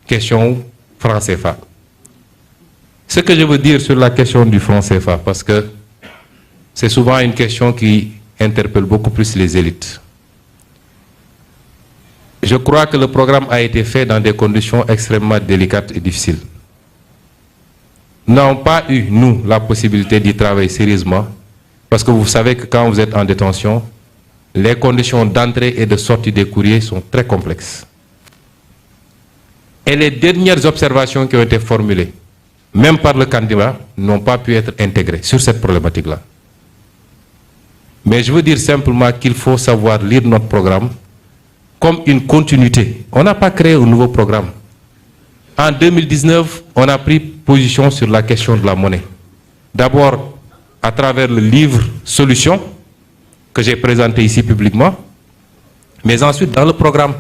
question franc CFA. Ce que je veux dire sur la question du franc CFA, parce que c'est souvent une question qui interpelle beaucoup plus les élites. Je crois que le programme a été fait dans des conditions extrêmement délicates et difficiles. Nous n'avons pas eu, nous, la possibilité d'y travailler sérieusement, parce que vous savez que quand vous êtes en détention, les conditions d'entrée et de sortie des courriers sont très complexes. Et les dernières observations qui ont été formulées, même par le candidat, n'ont pas pu être intégrées sur cette problématique-là. Mais je veux dire simplement qu'il faut savoir lire notre programme comme une continuité. On n'a pas créé un nouveau programme. En 2019, on a pris position sur la question de la monnaie. D'abord, à travers le livre Solutions, que j'ai présenté ici publiquement, mais ensuite dans le programme.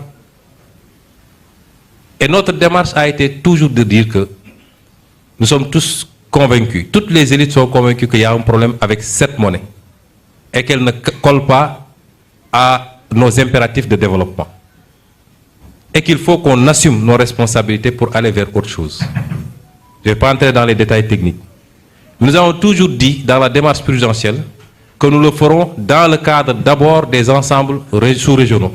Et notre démarche a été toujours de dire que nous sommes tous convaincus, toutes les élites sont convaincues qu'il y a un problème avec cette monnaie et qu'elle ne colle pas à nos impératifs de développement. Et qu'il faut qu'on assume nos responsabilités pour aller vers autre chose. Je ne vais pas entrer dans les détails techniques. Nous avons toujours dit dans la démarche prudentielle que nous le ferons dans le cadre d'abord des ensembles sous-régionaux.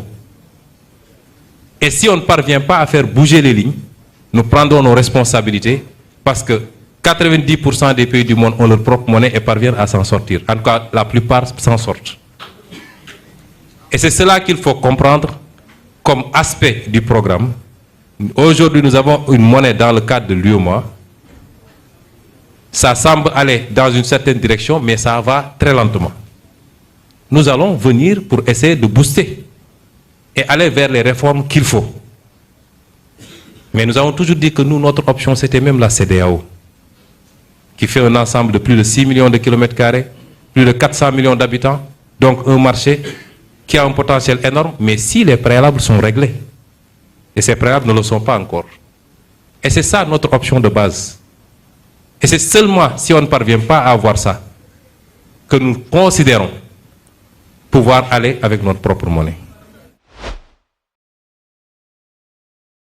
Et si on ne parvient pas à faire bouger les lignes, nous prendrons nos responsabilités parce que 90% des pays du monde ont leur propre monnaie et parviennent à s'en sortir. En tout cas, la plupart s'en sortent. Et c'est cela qu'il faut comprendre comme aspect du programme. Aujourd'hui, nous avons une monnaie dans le cadre de l'UEMOA. Ça semble aller dans une certaine direction, mais ça va très lentement. Nous allons venir pour essayer de booster et aller vers les réformes qu'il faut. Mais nous avons toujours dit que nous, notre option, c'était même la CEDEAO, qui fait un ensemble de plus de 6 millions de kilomètres carrés, plus de 400 millions d'habitants, donc un marché qui a un potentiel énorme, mais si les préalables sont réglés, et ces préalables ne le sont pas encore. Et c'est ça notre option de base. Et c'est seulement si on ne parvient pas à avoir ça que nous considérons pouvoir aller avec notre propre monnaie.